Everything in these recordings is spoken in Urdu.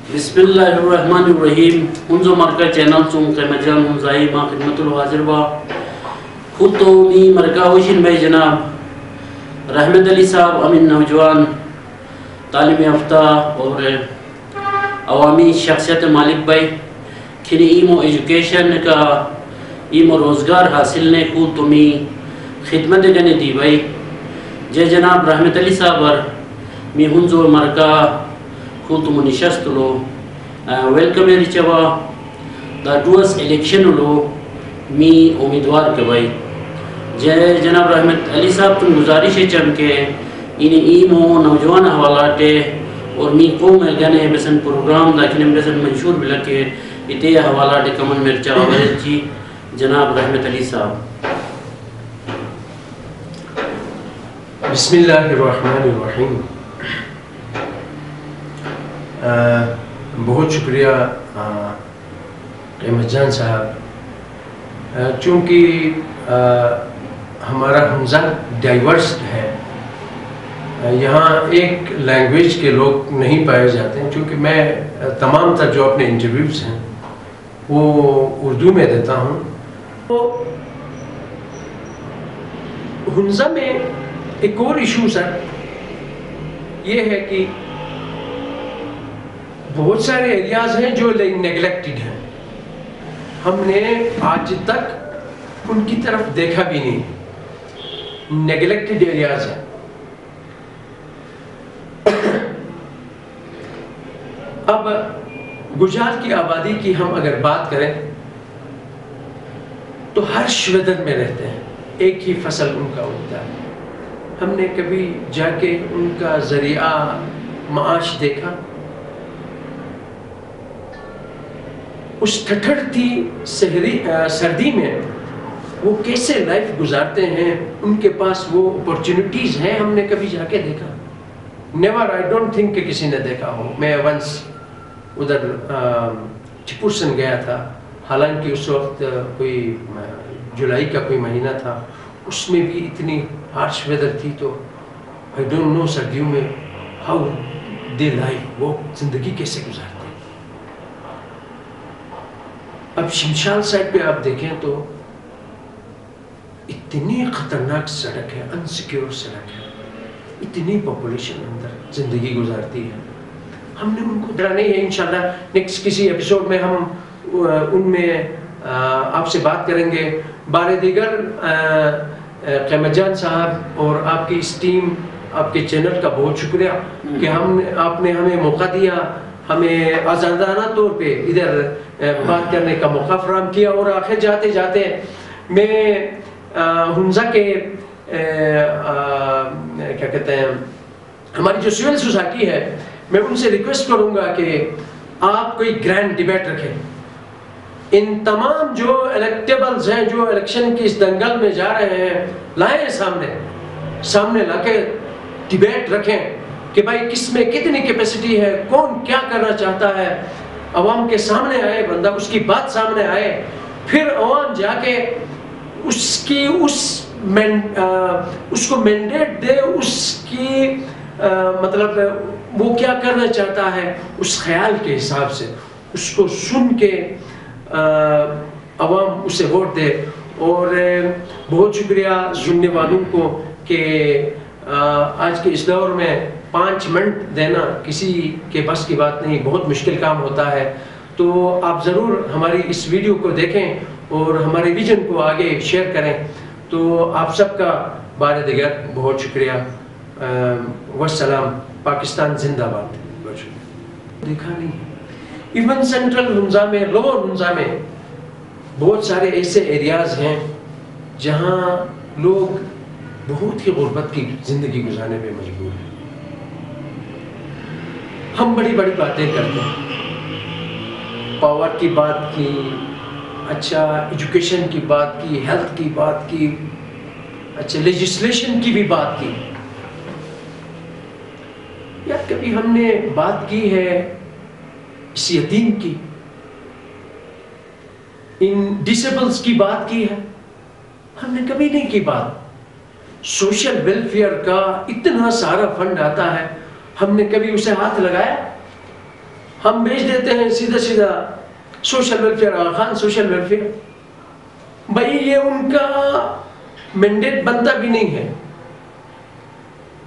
بسم الله الرحمن الرحيم. منذ مركز channel چون قیمتجان منزائی ما خدمت الحاضر با خود تو می مرکز ہوشن بھائی جناب رحمت علی صاحب امین نوجوان تعلیم یافتہ اور عوامی شخصیت مالک بھائی کھنی ایمو ایجوکیشن کا ایمو روزگار حاصل نے خود تو می خدمت گنے دی بھائی جے جناب رحمت علی صاحب می ہنزو مرکز خود تو منشست لو ویلکم ہے چوا دا ڈوس الیکشن لو می امیدوار کے بھائی جے جناب رحمت علی صاحب تم گزارش ہے چم کے انہیں ایمو نوجوان حوالات اور می قوم گنے بسن پروگرام لیکن بسن منشور بلکے اتے حوالات کمن مرچا ویل جی جناب رحمت علی صاحب. بسم اللہ الرحمن الرحیم. بہت شکریہ قیمت جان صاحب. چونکہ ہمارا حمزہ ڈائیورسڈ ہے, یہاں ایک لینگویج کے لوگ نہیں پائے جاتے ہیں. چونکہ میں تمام تر جو اپنے انٹرویوز ہیں وہ اردو میں دیتا ہوں. تو حمزہ میں ایک اور ایشو سر یہ ہے کہ بہت سارے ایریاز ہیں جو نیگلیکٹڈ ہیں. ہم نے آج تک ان کی طرف دیکھا بھی نہیں. نیگلیکٹڈ ایریاز ہیں. اب گجرات کی آبادی کی ہم اگر بات کریں تو ہرش ویدر میں رہتے ہیں, ایک ہی فصل ان کا ہوتا ہے. ہم نے کبھی جا کے ان کا ذریعہ معاش دیکھا؟ اس ٹھٹھڑتی سردی میں وہ کیسے لائف گزارتے ہیں, ان کے پاس وہ اپورچونٹیز ہیں, ہم نے کبھی جا کے دیکھا؟ نیور. آئی ڈونٹ تھنک کہ کسی نے دیکھا ہو. میں ونس ادھر ٹپورسن گیا تھا, حالانکہ اس وقت کوئی جولائی کا کوئی مہینہ تھا, اس میں بھی اتنی ہارش ویدر تھی. تو آئی ڈونٹ نو سردیوں میں ہاؤ دے لائف, وہ زندگی کیسے گزارتے ہیں. اب شمشال سائڈ پہ آپ دیکھیں تو اتنی خطرناک سڑک ہے, انسیکیور سڑک ہے, اتنی پاپولیشن اندر زندگی گزارتی ہے. ہم نے ان کو ڈرا نہیں ہے. انشاءاللہ نیکسٹ کسی ایپیسوڈ میں ہم ان میں آپ سے بات کریں گے. بارے دیگر قیمت جان صاحب اور آپ کی اس ٹیم, آپ کے چینل کا بہت شکریہ کہ آپ نے ہمیں موقع دیا, ہمیں آزادانہ طور پہ ادھر بات کرنے کا موقع فراہم کیا. اور آخر جاتے جاتے میں حمزہ کے کیا کہتے ہیں ہماری جو سول سوسائٹی ہے, میں ان سے ریکویسٹ کروں گا کہ آپ کوئی گرینڈ ڈیبیٹ رکھیں. ان تمام جو الیکٹیبلز ہیں جو الیکشن کی اس دنگل میں جا رہے ہیں, لائیں سامنے لا کے ڈیبیٹ رکھیں کہ بھائی کس میں کتنی کیپیسٹی ہے, کون کیا کرنا چاہتا ہے. عوام کے سامنے آئے بندہ, اس کی بات سامنے آئے, پھر عوام جا کے اس کو مینڈیٹ دے, اس کی مطلب وہ کیا کرنا چاہتا ہے اس خیال کے حساب سے اس کو سن کے عوام اسے ووٹ دے. اور بہت شکریہ سننے والوں کو کہ آج کے اس دور میں 5 منٹ دینا کسی کے بس کی بات نہیں, بہت مشکل کام ہوتا ہے. تو آپ ضرور ہماری اس ویڈیو کو دیکھیں اور ہمارے ویژن کو آگے شیئر کریں. تو آپ سب کا بارے دیگر بہت شکریہ. والسلام. پاکستان زندہ باد. دیکھا نہیں ہے. ایون سینٹرل حمزہ میں, لوور حمزہ میں بہت سارے ایسے ایریاز ہیں جہاں لوگ بہت ہی غربت کی زندگی گزارنے پہ مجبور ہیں. ہم بڑی بڑی باتیں کرتے ہیں, پاور کی بات کی, اچھا ایجوکیشن کی بات کی, ہیلتھ کی بات کی, اچھا لیجسلیشن کی بھی بات کی. یار کبھی ہم نے بات کی ہے اس یتیم کی, ان ڈسیبلز کی بات کی ہے؟ ہم نے کبھی نہیں کی بات. سوشل ویلفیئر کا اتنا سارا فنڈ آتا ہے, ہم نے کبھی اسے ہاتھ لگایا؟ ہم بھیج دیتے ہیں سیدھا سیدھا سوشل ویلفیئر، آغا خان سوشل ویلفیئر. بھائی یہ ان کا مینڈیٹ بنتا بھی نہیں ہے.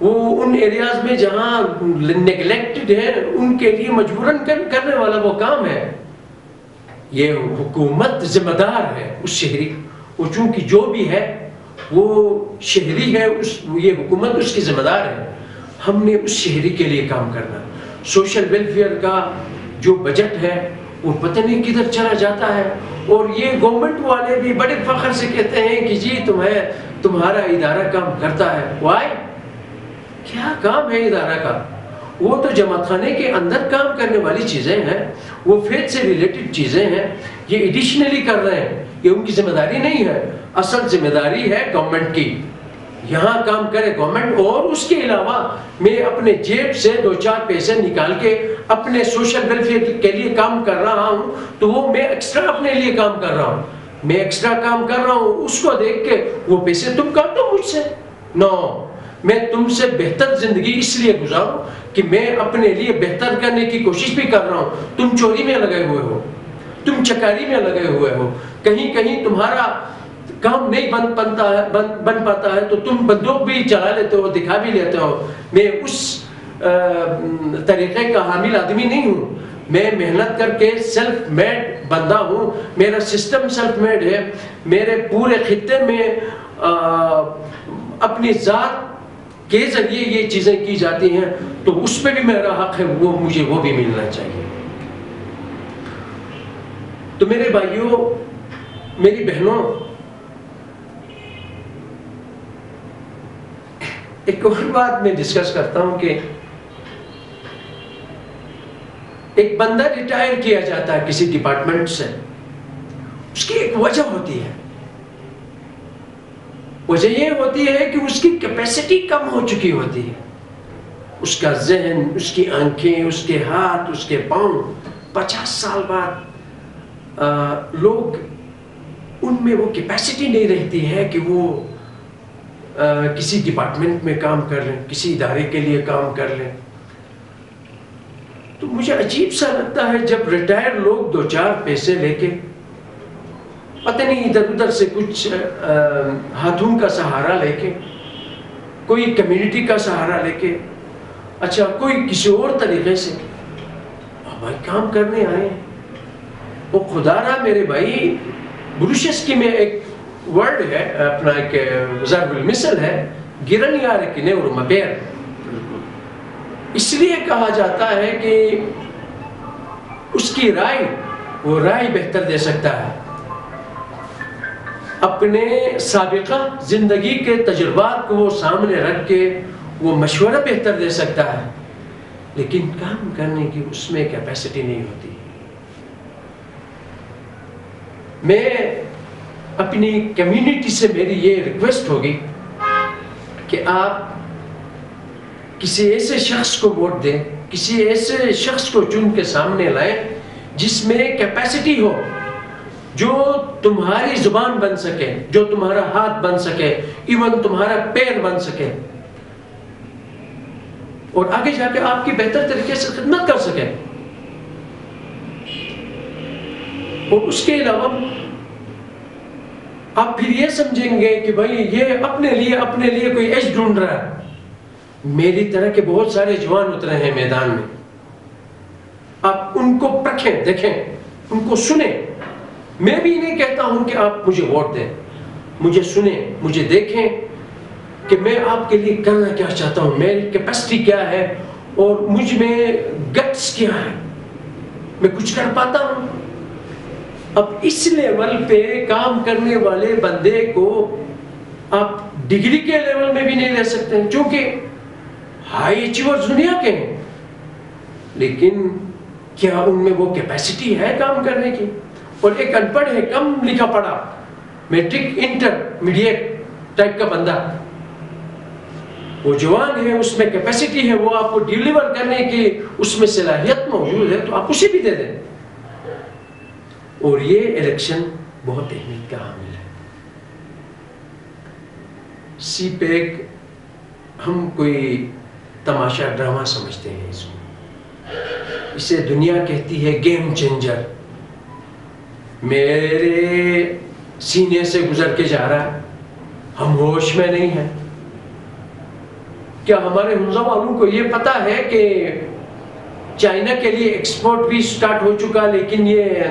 وہ ان ایریاز میں جہاں نیگلیکٹڈ ہے ان کے لیے مجبوراً کرنے والا وہ کام ہے. یہ حکومت ذمہ دار ہے اس شہری، وہ چونکہ جو بھی ہے وہ شہری ہے، یہ حکومت اس کی ذمہ دار ہے. ہم نے اس شہری کے لیے کام کرنا. سوشل ویلفیئر کا جو بجٹ ہے وہ پتہ نہیں کدھر چلا جاتا ہے. اور یہ گورنمنٹ والے بھی بڑے فخر سے کہتے ہیں کہ جی تمہارا ادارہ کام کرتا ہے. وائی؟ کیا کام ہے ادارہ کا؟ وہ تو جماعت خانے کے اندر کام کرنے والی چیزیں ہیں، وہ فیتھ سے ریلیٹڈ چیزیں ہیں. یہ ایڈیشنلی کر رہے ہیں، یہ ان کی ذمہ داری نہیں ہے. اصل ذمہ داری ہے گورنمنٹ کی. یہاں کام کرے گورنمنٹ، اور اس کے علاوہ میں اپنے جیب سے 2-4 پیسے نکال کے اپنے سوشل ویلفیئر کے لیے کام کر رہا ہوں تو وہ میں ایکسٹرا اپنے لیے کام کر رہا ہوں. میں ایکسٹرا کام کر رہا ہوں، اس کو دیکھ کے وہ پیسے تم کاٹو مجھ سے. نو، میں تم سے بہتر زندگی اس لیے گزاروں کہ میں اپنے لیے بہتر کرنے کی کوشش بھی کر رہا ہوں. تم چوری میں لگے ہوئے ہو، تم چکاری میں لگے ہوئے ہو، کہیں تمہارا کام نہیں بن پاتا ہے تو تم بندوق بھی چلا لیتے ہو، دکھا بھی لیتے ہو. میں اس طریقے کا حامل آدمی نہیں ہوں. میں محنت کر کے سیلف میڈ بندہ ہوں. میرا سسٹم سیلف میڈ ہے. میرے پورے خطے میں اپنی ذات کے ذریعے یہ چیزیں کی جاتی ہیں، تو اس پہ بھی میرا حق ہے، مجھے وہ بھی ملنا چاہیے. تو میرے بھائیوں، میری بہنوں، ایک اور بات میں ڈسکس کرتا ہوں کہ ایک بندہ ریٹائر کیا جاتا ہے کسی ڈپارٹمنٹ سے، اس کی ایک وجہ ہوتی ہے. وجہ یہ ہوتی ہے کہ اس کی کیپیسٹی کم ہو چکی ہوتی ہے. اس کا ذہن، اس کی آنکھیں، اس کے ہاتھ، اس کے پاؤں 50 سال بعد لوگ ان میں وہ کیپیسٹی نہیں رہتی ہے کہ وہ کسی ڈپارٹمنٹ میں کام کر لیں، کسی ادارے کے لیے کام کر لیں. تو مجھے عجیب سا لگتا ہے جب ریٹائر لوگ 2-4 پیسے لے کے پتہ نہیں ادھر ادھر سے کچھ ہاتھوں کا سہارا لے کے، کوئی کمیونٹی کا سہارا لے کے، اچھا کوئی کسی اور طریقے سے بھائی کام کرنے آئے ہیں. وہ خدا را میرے بھائی، بروشس کی میں ایک ورڈ ہے، اپنا ایک ضرب المثل ہے، گرن یار کنے اور مبیر. اس لیے کہا جاتا ہے کہ اس کی رائے، وہ رائے بہتر دے سکتا ہے. اپنے سابقہ زندگی کے تجربات کو وہ سامنے رکھ کے وہ مشورہ بہتر دے سکتا ہے، لیکن کام کرنے کی اس میں کیپیسٹی نہیں ہوتی. میں اپنی کمیونٹی سے میری یہ ریکویسٹ ہوگی کہ آپ کسی ایسے شخص کو ووٹ دیں، کسی ایسے شخص کو چن کے سامنے لائیں جس میں کیپیسٹی ہو، جو تمہاری زبان بن سکے، جو تمہارا ہاتھ بن سکے، ایون تمہارا پیر بن سکے، اور آگے جا کے آپ کی بہتر طریقے سے خدمت کر سکے. اور اس کے علاوہ آپ پھر یہ سمجھیں گے کہ بھائی یہ اپنے لیے کوئی ایج ڈھونڈ رہا ہے. میری طرح کے بہت سارے جوان اترے ہیں میدان میں. آپ ان کو پرکھیں، دیکھیں، ان کو سنیں. میں بھی نہیں کہتا ہوں کہ آپ مجھے ووٹ دیں، مجھے سنیں، مجھے دیکھیں کہ میں آپ کے لیے کرنا کیا چاہتا ہوں، میری کیپیسٹی کیا ہے، اور مجھ میں گٹس کیا ہے، میں کچھ کر پاتا ہوں. اب اس لیول پہ کام کرنے والے بندے کو آپ ڈگری کے لیول میں بھی نہیں لے سکتے، چونکہ ہائی اچیورز دنیا کے ہیں، لیکن کیا ان میں وہ کیپیسٹی ہے کام کرنے کی؟ اور ایک ان پڑھ ہے، کم لکھا پڑھا، میٹرک انٹرمیڈیٹ ٹائپ کا بندہ، وہ جوان ہے، اس میں کیپیسٹی ہے، وہ آپ کو ڈیلیور کرنے کی اس میں صلاحیت موجود ہے، تو آپ اسے بھی دے دیں. اور یہ الیکشن بہت اہمیت کا حامل ہے. سی پیک ہم کوئی تماشا ڈرامہ سمجھتے ہیں اس کو. اسے دنیا کہتی ہے گیم چینجر، میرے سینے سے گزر کے جا رہا ہے، ہم ہوش میں نہیں ہیں۔ کیا ہمارے حمزہ والوں کو یہ پتا ہے کہ چائنا کے لیے ایکسپورٹ بھی سٹارٹ ہو چکا، لیکن یہ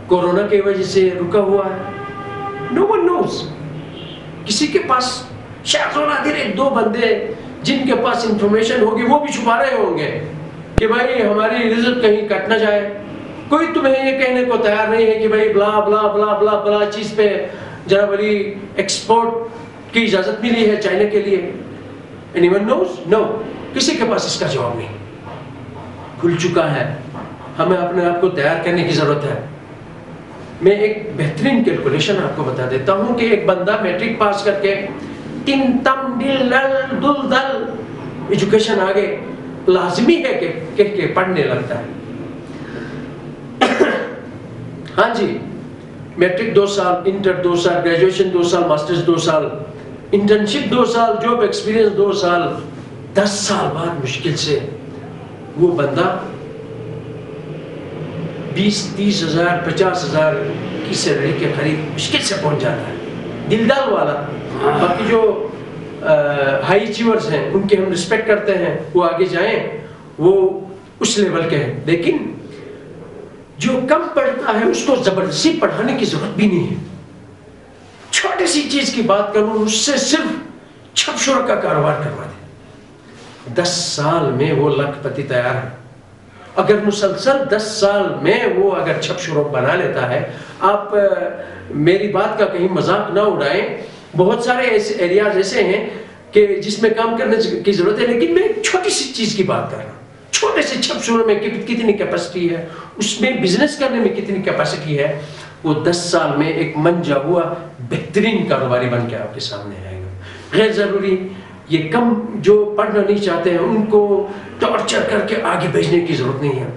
کورونا کی وجہ سے رکا ہوا ہے؟ نو ون نوز۔ کسی کے پاس شاید و نادر ایک دو بندے جن کے پاس انفارمیشن ہوگی وہ بھی چھپا رہے ہوں گے کہ بھائی ہماری رزق کہیں کٹ نہ جائے۔ کوئی تمہیں یہ کہنے کو تیار نہیں ہے کہ بھائی بلا بلا بلا بلا بلا چیز پہ جناب علی ایکسپورٹ کی اجازت ملی ہے چائنا کے لیے۔ Anyone knows? No. کسی کے پاس اس کا جواب نہیں۔ کھل چکا ہے، ہمیں اپنے آپ کو تیار کرنے کی ضرورت ہے۔ میں ایک بہترین کیلکولیشن آپ کو بتا دیتا ہوں کہ ایک بندہ میٹرک پاس کر کے تن تم دل دل دل دل ایجوکیشن آگے لازمی ہے کہ پڑھنے لگتا ہے۔ ہاں جی، میٹرک 2 سال، انٹر 2 سال، گریجویشن 2 سال، ماسٹرز 2 سال، انٹرنشپ 2 سال، جاب ایکسپیرینس 2 سال، 10 سال بعد مشکل سے وہ بندہ 20-30 ہزار 50 ہزار کی سیلری کے قریب مشکل سے پہنچ جاتا ہے، دلدال والا۔ باقی جو ہائی اچیورز ہیں ان کے ہم رسپیکٹ کرتے ہیں، وہ آگے جائیں، وہ اس لیول کے ہیں، لیکن جو کم پڑھتا ہے اس کو زبردستی پڑھانے کی ضرورت بھی نہیں ہے۔ چھوٹی سی چیز کی بات کروں، اس سے صرف چھپ چھوڑ کا کاروبار کروا دیں، 10 سال میں وہ لکھ پتی تیار ہے۔ اگر مسلسل 10 سال میں وہ اگر چھپ چھوڑ بنا لیتا ہے، آپ میری بات کا کہیں مذاق نہ اڑائیں، بہت سارے ایسے ایریاز ایسے ہیں کہ جس میں کام کرنے کی ضرورت ہے، لیکن میں ایک چھوٹی سی چیز کی بات کر رہا ہوں۔ چھوٹے سے چھپ چھوڑ میں کتنی کیپیسٹی ہے، اس میں بزنس کرنے میں کتنی کیپیسٹی ہے، وہ 10 سال میں ایک منجا ہوا بہترین کاروباری بن کے آپ کے سامنے آئے گا۔ غیر ضروری یہ کم جو پڑھنا نہیں چاہتے ہیں ان کو ٹارچر کر کے آگے بھیجنے کی ضرورت نہیں ہے۔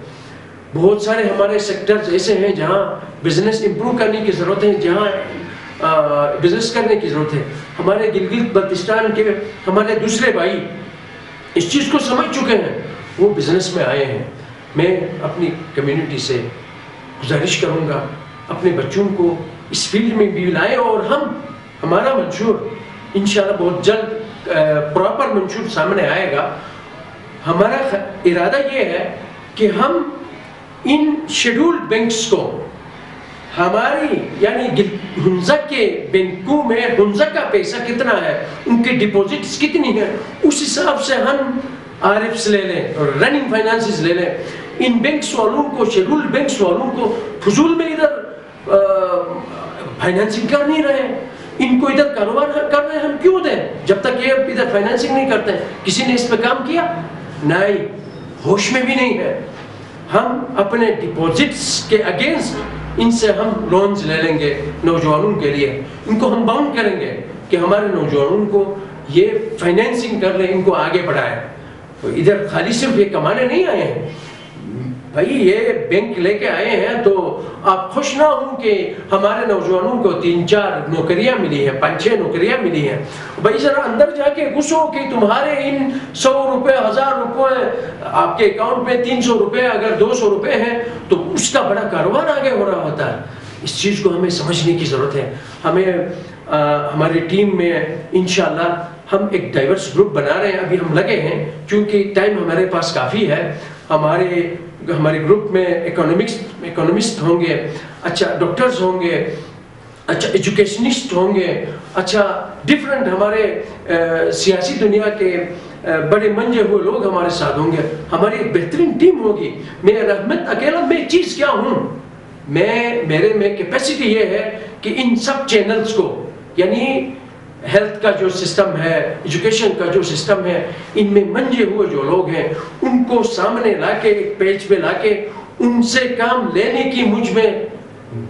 بہت سارے ہمارے سیکٹرز ایسے ہیں جہاں بزنس امپروو کرنے کی ضرورت ہے، جہاں بزنس کرنے کی ضرورت ہے۔ ہمارے گلگت بلتستان کے ہمارے دوسرے بھائی اس چیز کو سمجھ چکے ہیں، وہ بزنس میں آئے ہیں۔ میں اپنی کمیونٹی سے گزارش کروں گا اپنے بچوں کو اس فیلڈ میں بھی لائیں، اور ہمارا منشور انشاءاللہ بہت جلد پراپر منشور سامنے آئے گا۔ ہمارا ارادہ یہ ہے کہ ہم ان شیڈولڈ بینکس کو ہماری یعنی حمزہ کے بینکوں میں حمزہ کا پیسہ کتنا ہے، ان کے ڈپوزٹس کتنی ہیں، اس حساب سے ہم RFs لے لیں اور رننگ فائنانسز لے لیں۔ ان بینکس والوں کو، شیڈولڈ بینکس والوں کو فضول میں ادھر فائنانسنگ کر نہیں رہے، ان کو ادھر کاروبار کر رہے ہیں، ہم کیوں دیں جب تک یہ ادھر فائنانسنگ نہیں کرتے ہیں؟ کسی نے اس پہ کام کیا؟ نہیں، ہوش میں بھی نہیں ہے۔ ہم اپنے ڈپوزٹس کے اگینسٹ ان سے ہم لونز لے لیں گے نوجوانوں کے لیے، ان کو ہم باؤنڈ کریں گے کہ ہمارے نوجوانوں کو یہ فائنینسنگ کر لیں، ان کو آگے بڑھائیں۔ ادھر خالی صرف یہ کمانے نہیں آئے ہیں بھائی، یہ بینک لے کے آئے ہیں تو آپ خوش نہ ہوں کہ ہمارے نوجوانوں کو 3-4 نوکریاں ملی ہیں، 5-6 نوکریاں ملی ہیں۔ بھائی ذرا اندر جا کے گھسو کہ تمہارے ان 100 روپے 1000 روپے آپ کے اکاؤنٹ میں 300 روپے اگر 200 روپے ہیں تو اس کا بڑا کاروبار آگے ہو رہا ہوتا ہے۔ اس چیز کو ہمیں سمجھنے کی ضرورت ہے۔ ہمیں ہماری ٹیم میں انشاءاللہ ہم ایک ڈائیورس گروپ بنا رہے ہیں، ابھی ہم لگے ہیں کیونکہ ٹائم ہمارے پاس کافی ہے۔ ہمارے گروپ میں اکانومسٹ ہوں گے، اچھا ڈاکٹرز ہوں گے، اچھا ایجوکیشنسٹ ہوں گے، اچھا ڈفرینٹ ہمارے سیاسی دنیا کے بڑے منجے ہوئے لوگ ہمارے ساتھ ہوں گے۔ ہماری ایک بہترین ٹیم ہوگی۔ میں رحمت اکیلا میں چیز کیا ہوں، میرے میں کیپیسٹی یہ ہے کہ ان سب چینلز کو، یعنی ہیلتھ کا جو سسٹم ہے، ایجوکیشن کا جو سسٹم ہے، ان میں منجے ہوئے جو لوگ ہیں ان کو سامنے لا کے ایک پیج پہ لا کے ان سے کام لینے کی مجھ میں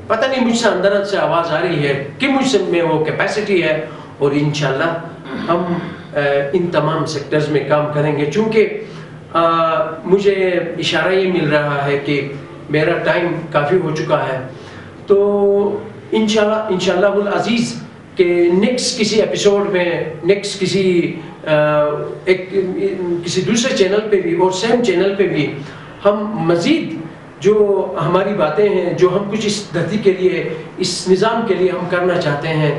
پتہ نہیں، مجھ سے اندر سے آواز آ رہی ہے کہ مجھ سے میں وہ کیپیسٹی ہے، اور انشاءاللہ ہم ان تمام سیکٹرز میں کام کریں گے۔ چونکہ مجھے اشارہ یہ مل رہا ہے کہ میرا ٹائم کافی ہو چکا ہے، تو انشاءاللہ العزیز کہ نیکسٹ کسی ایپیسوڈ میں، نیکسٹ کسی دوسرے چینل پہ بھی اور سیم چینل پہ بھی ہم مزید جو ہماری باتیں ہیں، جو ہم کچھ اس دھرتی کے لیے، اس نظام کے لیے ہم کرنا چاہتے ہیں،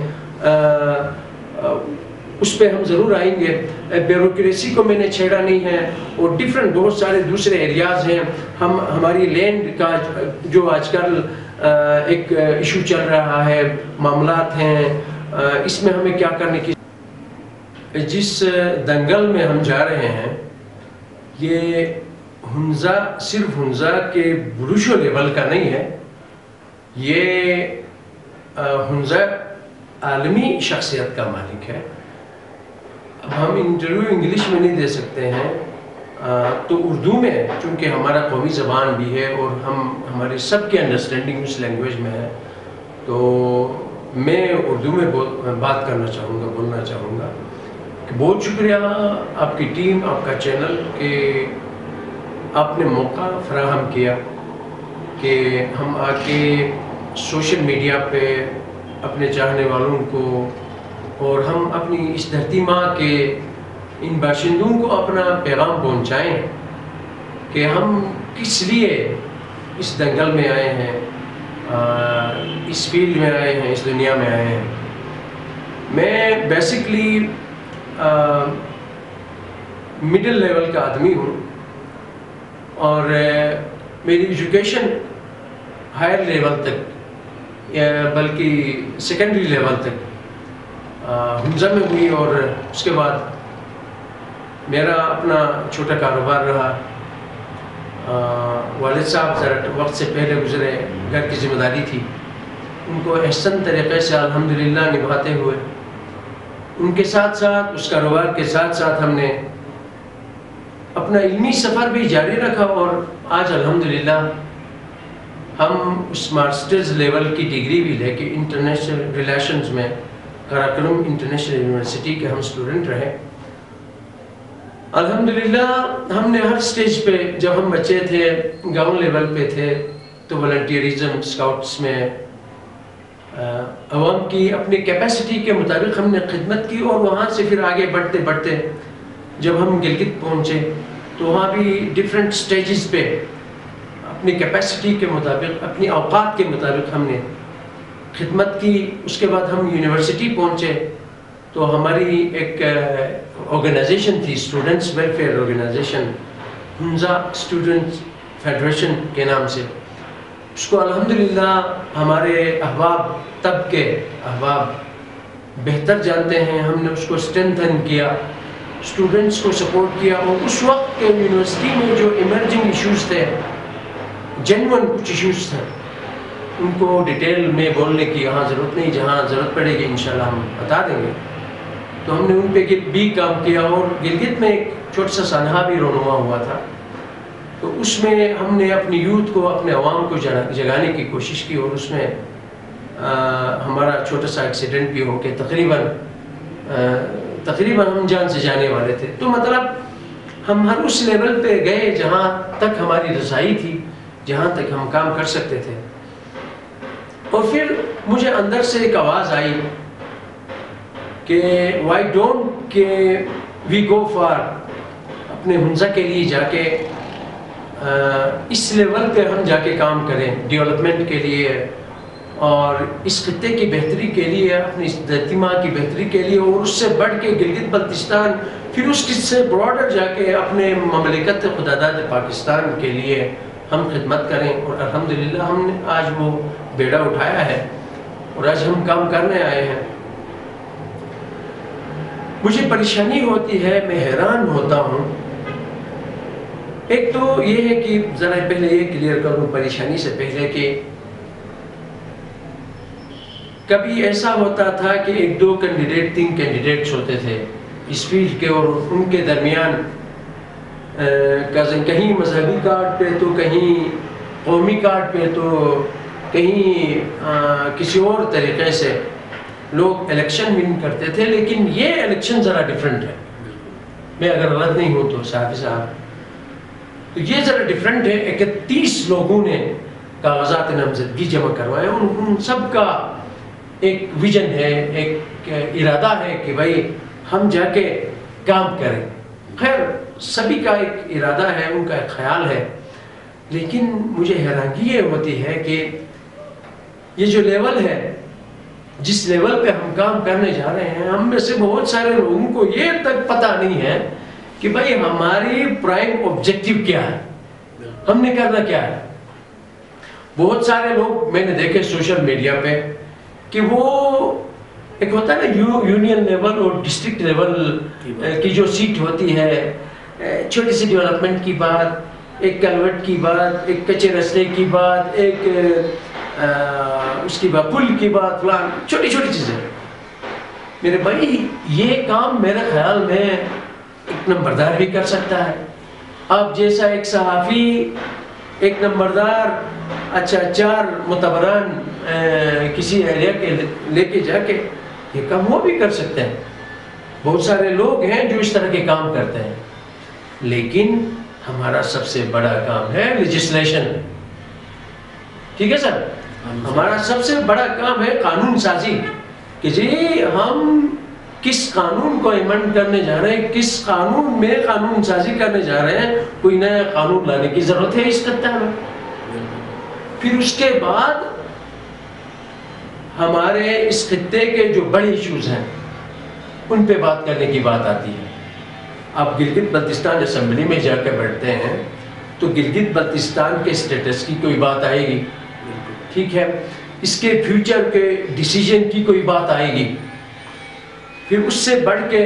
اس پہ ہم ضرور آئیں گے۔ بیوروکریسی کو میں نے چھیڑا نہیں ہے، اور ڈفرینٹ بہت سارے دوسرے ایریاز ہیں۔ ہماری لینڈ کا جو آج کل ایک ایشو چل رہا ہے، معاملات ہیں، اس میں ہمیں کیا کرنے کی، جس دنگل میں ہم جا رہے ہیں، یہ ہنزا صرف ہنزا کے بروشو لیول کا نہیں ہے، یہ ہنزا عالمی شخصیت کا مالک ہے۔ اب ہم انٹرویو انگلش میں نہیں دے سکتے ہیں، تو اردو میں، چونکہ ہمارا قومی زبان بھی ہے اور ہماری سب کی انڈرسٹینڈنگ اس لینگویج میں ہے، تو میں اردو میں بات کرنا چاہوں گا، بولنا چاہوں گا کہ بہت شکریہ آپ کی ٹیم، آپ کا چینل، کہ آپ نے موقع فراہم کیا کہ ہم آ کے سوشل میڈیا پہ اپنے چاہنے والوں کو، اور ہم اپنی اس دھرتی ماں کے ان باشندوں کو اپنا پیغام پہنچائیں کہ ہم کس لیے اس دنگل میں آئے ہیں، اس فیلڈ میں آئے ہیں، اس دنیا میں آئے ہیں۔ میں بیسکلی مڈل لیول کا آدمی ہوں، اور میری ایجوکیشن ہائر لیول تک، بلکہ سیکنڈری لیول تک ہنزا میں ہوئی، اور اس کے بعد میرا اپنا چھوٹا کاروبار رہا۔ والد صاحب ذرا وقت سے پہلے گزرے، گھر کی ذمہ داری تھی، ان کو احسن طریقے سے الحمدللہ نبھاتے ہوئے، ان کے ساتھ ساتھ، اس کاروبار کے ساتھ ساتھ ہم نے اپنا علمی سفر بھی جاری رکھا، اور آج الحمدللہ ہم اس ماسٹرز لیول کی ڈگری بھی لے کے انٹرنیشنل ریلیشنز میں قراقرم انٹرنیشنل یونیورسٹی کے ہم اسٹوڈنٹ رہے۔ الحمدللہ ہم نے ہر سٹیج پہ، جب ہم بچے تھے، گاؤں لیول پہ تھے، تو والنٹیئرزم، اسکاؤٹس میں عوام کی اپنی کیپیسٹی کے مطابق ہم نے خدمت کی، اور وہاں سے پھر آگے بڑھتے بڑھتے جب ہم گلگت پہنچے تو وہاں بھی ڈفرینٹ سٹیجز پہ اپنی کیپیسٹی کے مطابق، اپنی اوقات کے مطابق ہم نے خدمت کی۔ اس کے بعد ہم یونیورسٹی پہنچے تو ہماری ایک آرگنائزیشن تھی، students welfare organization, Hunza students federation کے نام سے۔ اس کو الحمدللہ ہمارے احباب، تب کے احباب بہتر جانتے ہیں، ہم نے اس کو اسٹرینتھن کیا، اسٹوڈنٹس کو سپورٹ کیا، اور اس وقت کے یونیورسٹی میں جو ایمرجنگ ایشوز تھے، جینون کچھ ایشوز تھے، ان کو ڈیٹیل میں بولنے کی یہاں ضرورت نہیں، جہاں ضرورت پڑے گی انشاءاللہ ہم بتا دیں گے، تو ہم نے ان پہ بھی کام کیا۔ اور گلگت میں ایک چھوٹا سا سانحہ بھی رونما ہوا تھا، تو اس میں ہم نے اپنی یوتھ کو، اپنے عوام کو جگانے کی کوشش کی، اور اس میں ہمارا چھوٹا سا ایکسیڈنٹ بھی ہو کے تقریباً ہم جان سے جانے والے تھے۔ تو مطلب ہم ہر اس لیول پہ گئے جہاں تک ہماری رسائی تھی، جہاں تک ہم کام کر سکتے تھے۔ اور پھر مجھے اندر سے ایک آواز آئی کہ وائی ڈونٹ کہ وی گو فار، اپنے ہنزا کے لیے جا کے اس لیول پہ ہم جا کے کام کریں، ڈیولپمنٹ کے لیے، اور اس خطے کی بہتری کے لیے، اپنی اس دھرتی ماں کی بہتری کے لیے، اور اس سے بڑھ کے گلگت بلتستان، پھر اس سے براڈر جا کے اپنے مملکت خداداد پاکستان کے لیے ہم خدمت کریں۔ اور الحمدللہ ہم نے آج وہ بیڑا اٹھایا ہے، اور آج ہم کام کرنے آئے ہیں۔ مجھے پریشانی ہوتی ہے، میں حیران ہوتا ہوں۔ ایک تو یہ ہے کہ ذرا پہلے یہ کلیئر کروں پریشانی سے پہلے، کہ کبھی ایسا ہوتا تھا کہ ایک دو کینڈیڈیٹ، 3 کینڈیڈیٹس ہوتے تھے اس فیلڈ کے، اور ان کے درمیان کہیں مذہبی کارڈ پہ، تو کہیں قومی کارڈ پہ، تو کہیں کسی اور طریقے سے لوگ الیکشن ون کرتے تھے۔ لیکن یہ الیکشن ذرا ڈیفرنٹ ہے، میں اگر غلط نہیں ہوں تو صاحب، تو یہ ذرا ڈیفرنٹ ہے۔ 31 لوگوں نے کاغذات نامزدگی جمع کروائے، اور ان سب کا ایک ویژن ہے، ایک ارادہ ہے کہ بھائی ہم جا کے کام کریں۔ خیر، سبھی کا ایک ارادہ ہے، ان کا ایک خیال ہے، لیکن مجھے حیرانگی یہ ہوتی ہے کہ یہ جو لیول ہے، جس لیول پہ ہم کام کرنے جا رہے ہیں، ہم میں سے بہت سارے لوگوں کو یہ تک پتہ نہیں ہے کہ بھائی ہماری پرائم آبجیکٹو کیا ہے، ہم نے کرنا کیا ہے۔ بہت سارے لوگ میں نے دیکھے سوشل میڈیا پہ کہ وہ ایک ہوتا ہے نا یونین لیول اور ڈسٹرکٹ لیول کی جو سیٹ ہوتی ہے، چھوٹی سی ڈیولپمنٹ کی بات، ایک کلوٹ کی بات، ایک کچے رستے کی بات، ایک اس کی بات پل کی بات، فلان چھوٹی چھوٹی چیزیں۔ میرے بھائی یہ کام میرے خیال میں ایک نمبردار بھی کر سکتا ہے۔ آپ جیسا ایک صحافی ایک نمبردار اچھا 4 متبران کسی ایریا کے لے کے جا کے یہ کام وہ بھی کر سکتے ہیں۔ بہت سارے لوگ ہیں جو اس طرح کے کام کرتے ہیں، لیکن ہمارا سب سے بڑا کام ہے لیجسلیشن۔ ٹھیک ہے سر، ہمارا سب سے بڑا کام ہے قانون سازی، کہ جی ہم کس قانون کو ایمنڈ کرنے جا رہے ہیں، کس قانون میں قانون سازی کرنے جا رہے ہیں۔ کوئی نیا قانون لانے کی ضرورت ہے اس خطے میں۔ پھر اس کے بعد ہمارے اس خطے کے جو بڑے ایشوز ہیں ان پہ بات کرنے کی بات آتی ہے۔ آپ گلگت بلتستان اسمبلی میں جا کے بیٹھتے ہیں تو گلگت بلتستان کے اسٹیٹس کی کوئی بات آئے گی، ٹھیک ہے، اس کے فیوچر کے ڈیسیجن کی کوئی بات آئے گی۔ پھر اس سے بڑھ کے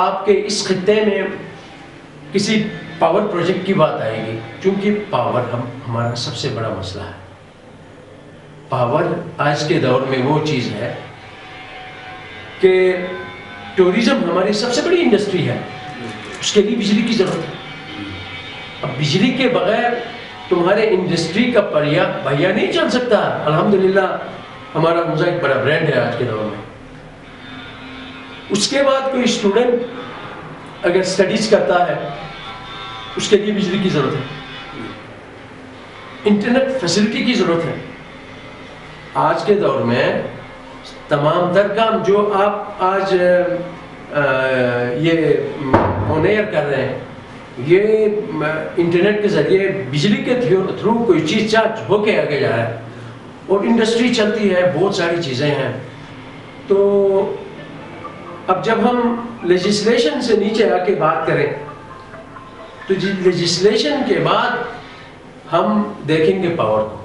آپ کے اس خطے میں کسی پاور پروجیکٹ کی بات آئے گی، کیونکہ پاور ہمارا سب سے بڑا مسئلہ ہے۔ پاور آج کے دور میں وہ چیز ہے کہ ٹورزم ہماری سب سے بڑی انڈسٹری ہے، اس کے لیے بجلی کی ضرورت ہے۔ اب بجلی کے بغیر تمہارے انڈسٹری کا پہیا نہیں چل سکتا۔ الحمدللہ ہمارا موزائک بڑا برانڈ ہے آج کے دور میں۔ اس کے بعد کوئی اسٹوڈنٹ اگر اسٹڈیز کرتا ہے اس کے لیے بجلی کی ضرورت ہے، انٹرنیٹ فیسلٹی کی ضرورت ہے۔ آج کے دور میں تمام تر کام جو آپ آج یہ آن ایئر کر رہے ہیں، یہ انٹرنیٹ کے ذریعے بجلی کے تھرو کوئی چیز چارج ہو کے آگے جا رہا ہے، اور انڈسٹری چلتی ہے، بہت ساری چیزیں ہیں۔ تو اب جب ہم لیجسلیشن سے نیچے آ کے بات کریں تو لیجسلیشن کے بعد ہم دیکھیں گے پاور کو،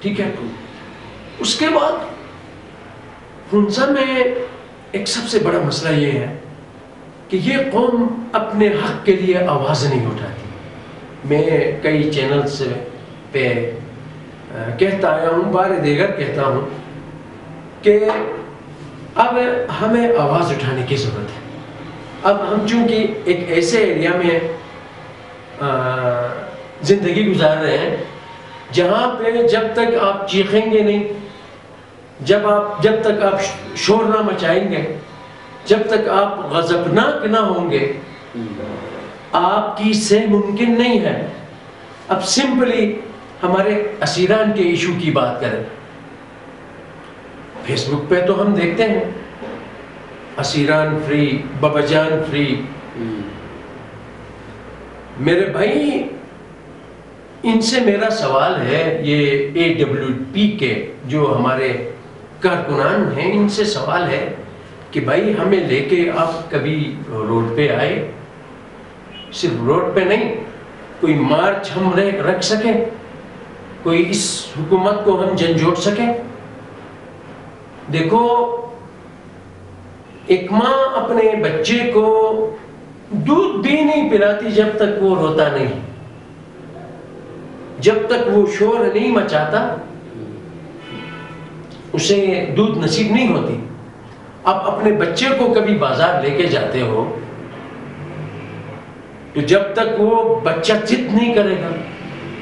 ٹھیک ہے۔ اس کے بعد ہنسا میں ایک سب سے بڑا مسئلہ یہ ہے کہ یہ قوم اپنے حق کے لیے آواز نہیں اٹھاتی۔ میں کئی چینلز پہ کہتا آیا ہوں، بار دیگر کہتا ہوں کہ اب ہمیں آواز اٹھانے کی ضرورت ہے۔ اب ہم چونکہ ایک ایسے ایریا میں زندگی گزار رہے ہیں جہاں پہ جب تک آپ چیخیں گے نہیں، جب تک آپ شور نہ مچائیں گے، جب تک آپ غضبناک نہ ہوں گے، آپ کی سے ممکن نہیں ہے۔ اب سمپلی ہمارے اسیران کے ایشو کی بات کریں، فیس بک پہ تو ہم دیکھتے ہیں اسیران فری، بابا جان فری۔ میرے بھائی ان سے میرا سوال ہے، یہ AWP کے جو ہمارے کارکنان ہیں، ان سے سوال ہے کہ بھائی ہمیں لے کے آپ کبھی روڈ پہ آئے، صرف روڈ پہ نہیں، کوئی مارچ ہم رکھ سکیں، کوئی اس حکومت کو ہم جھنجھوڑ سکیں۔ دیکھو ایک ماں اپنے بچے کو دودھ بھی نہیں پلاتی جب تک وہ روتا نہیں، جب تک وہ شور نہیں مچاتا اسے دودھ نصیب نہیں ہوتی۔ آپ اپنے بچے کو کبھی بازار لے کے جاتے ہو تو جب تک وہ بچہ ضد نہیں کرے گا،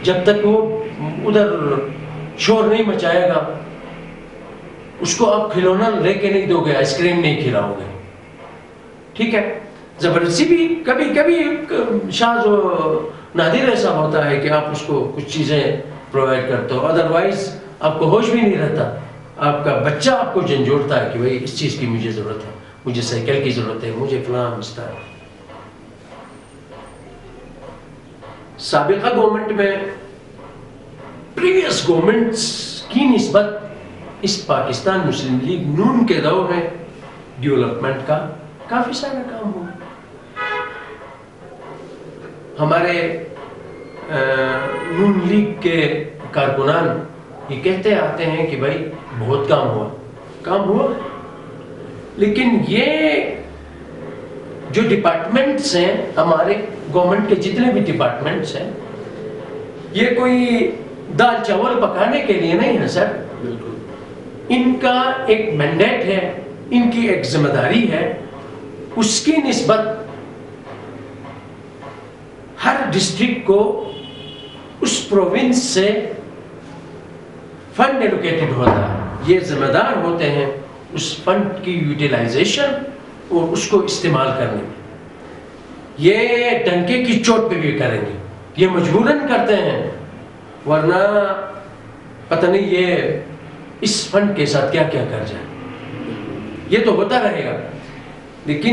جب تک وہ ادھر شور نہیں مچائے گا، اس کو آپ کھلونا لے کے نہیں دو گے، آئس کریم نہیں کھلاؤ گے، ٹھیک ہے۔ زبردستی بھی کبھی کبھی شاذ و نادر ایسا ہوتا ہے کہ آپ اس کو کچھ چیزیں پرووائڈ کرتے ہو، ادروائز آپ کو ہوش بھی نہیں رہتا، آپ کا بچہ آپ کو جھنجھوڑتا ہے کہ بھائی اس چیز کی مجھے ضرورت ہے، مجھے سائیکل کی ضرورت ہے، مجھے فلاں مسئلہ ہے۔ سابقہ گورنمنٹ میں پریویس گورنمنٹس کی نسبت اس پاکستان مسلم لیگ نون کے دور میں ڈیولپمنٹ کا کافی سارا کام ہوا. ہمارے نون لیگ کے کارکنان یہ کہتے آتے ہیں کہ بھائی بہت کام ہوا لیکن یہ جو ڈپارٹمنٹس ہیں ہمارے گورنمنٹ کے جتنے بھی ڈپارٹمنٹس ہیں یہ کوئی دال چاول پکانے کے لیے نہیں ہے سر. ان کا ایک مینڈیٹ ہے, ان کی ایک ذمہ داری ہے. اس کی نسبت ہر ڈسٹرکٹ کو اس پروونس سے فنڈ ایلوکیٹڈ ہوتا ہے. یہ ذمہ دار ہوتے ہیں اس فنڈ کی یوٹیلائزیشن اور اس کو استعمال کرنے میں. یہ ڈنکے کی چوٹ پہ بھی کریں گے, یہ مجبوراً کرتے ہیں, ورنہ پتہ نہیں یہ اس فنڈ کے ساتھ کیا کیا کر جائے. یہ تو ہوتا رہے گا لیکن